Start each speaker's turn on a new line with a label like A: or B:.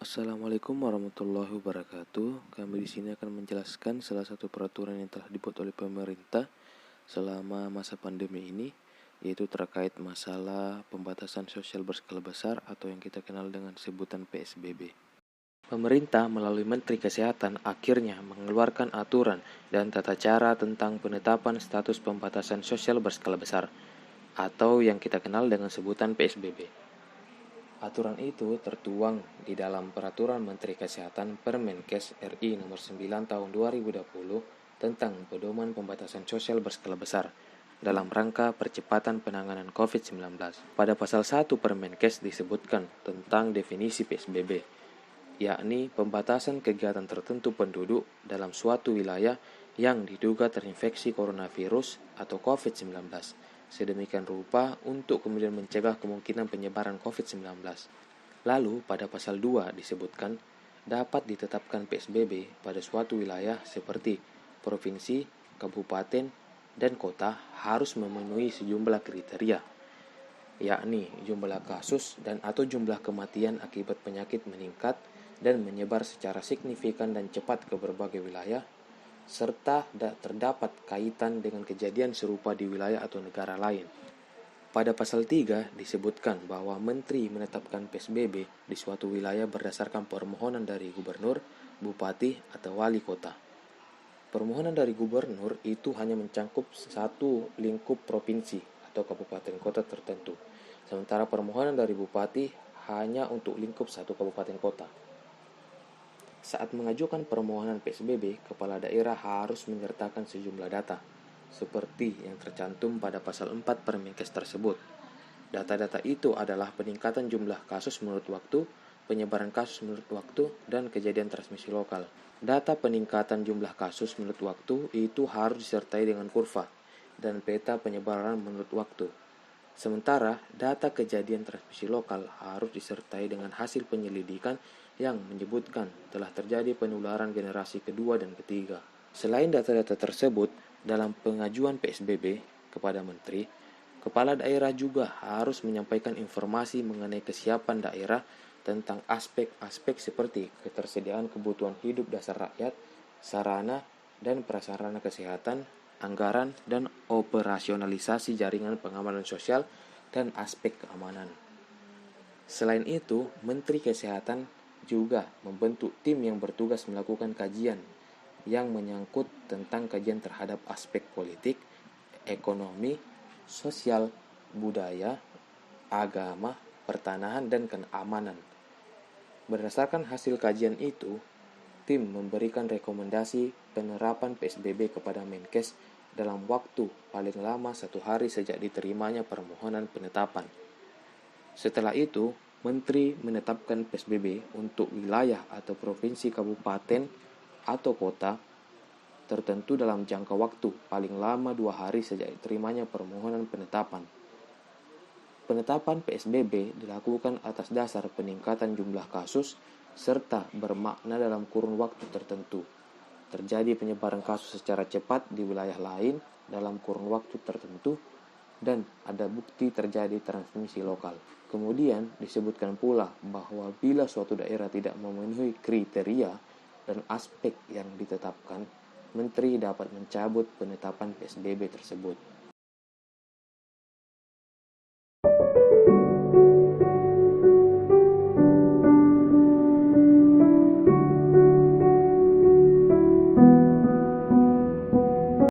A: Assalamualaikum warahmatullahi wabarakatuh. Kami di sini akan menjelaskan salah satu peraturan yang telah dibuat oleh pemerintah selama masa pandemi ini, yaitu terkait masalah pembatasan sosial berskala besar atau yang kita kenal dengan sebutan PSBB. Pemerintah melalui Menteri Kesehatan akhirnya mengeluarkan aturan dan tata cara tentang penetapan status pembatasan sosial berskala besar atau yang kita kenal dengan sebutan PSBB. Aturan itu tertuang di dalam Peraturan Menteri Kesehatan Permenkes RI Nomor 9 Tahun 2020 tentang pedoman pembatasan sosial berskala besar dalam rangka percepatan penanganan COVID-19. Pada pasal 1 Permenkes disebutkan tentang definisi PSBB, yakni pembatasan kegiatan tertentu penduduk dalam suatu wilayah yang diduga terinfeksi coronavirus atau COVID-19, sedemikian rupa untuk kemudian mencegah kemungkinan penyebaran COVID-19. Lalu pada pasal 2 disebutkan dapat ditetapkan PSBB pada suatu wilayah seperti provinsi, kabupaten, dan kota harus memenuhi sejumlah kriteria, yakni jumlah kasus dan atau jumlah kematian akibat penyakit meningkat dan menyebar secara signifikan dan cepat ke berbagai wilayah, serta terdapat kaitan dengan kejadian serupa di wilayah atau negara lain. Pada pasal 3 disebutkan bahwa Menteri menetapkan PSBB di suatu wilayah berdasarkan permohonan dari gubernur, bupati, atau wali kota. Permohonan dari gubernur itu hanya mencakup satu lingkup provinsi atau kabupaten kota tertentu, sementara permohonan dari bupati hanya untuk lingkup satu kabupaten kota. Saat mengajukan permohonan PSBB, kepala daerah harus menyertakan sejumlah data, seperti yang tercantum pada pasal 4 Permenkes tersebut. Data-data itu adalah peningkatan jumlah kasus menurut waktu, penyebaran kasus menurut waktu, dan kejadian transmisi lokal. Data peningkatan jumlah kasus menurut waktu itu harus disertai dengan kurva, dan peta penyebaran menurut waktu. Sementara, data kejadian transmisi lokal harus disertai dengan hasil penyelidikan yang menyebutkan telah terjadi penularan generasi kedua dan ketiga. Selain data-data tersebut, dalam pengajuan PSBB kepada Menteri, Kepala daerah juga harus menyampaikan informasi mengenai kesiapan daerah tentang aspek-aspek seperti ketersediaan kebutuhan hidup dasar rakyat, sarana dan prasarana kesehatan, anggaran, dan operasionalisasi jaringan pengamanan sosial dan aspek keamanan. Selain itu, Menteri Kesehatan juga membentuk tim yang bertugas melakukan kajian yang menyangkut tentang kajian terhadap aspek politik, ekonomi, sosial, budaya, agama, pertanahan, dan keamanan. Berdasarkan hasil kajian itu, tim memberikan rekomendasi penerapan PSBB kepada Menkes dalam waktu paling lama 1 hari sejak diterimanya permohonan penetapan. Setelah itu, Menteri menetapkan PSBB untuk wilayah atau provinsi, kabupaten, atau kota tertentu dalam jangka waktu paling lama 2 hari sejak diterimanya permohonan penetapan. Penetapan PSBB dilakukan atas dasar peningkatan jumlah kasus serta bermakna dalam kurun waktu tertentu. Terjadi penyebaran kasus secara cepat di wilayah lain dalam kurun waktu tertentu dan ada bukti terjadi transmisi lokal. Kemudian disebutkan pula bahwa bila suatu daerah tidak memenuhi kriteria dan aspek yang ditetapkan, Menteri dapat mencabut penetapan PSBB tersebut.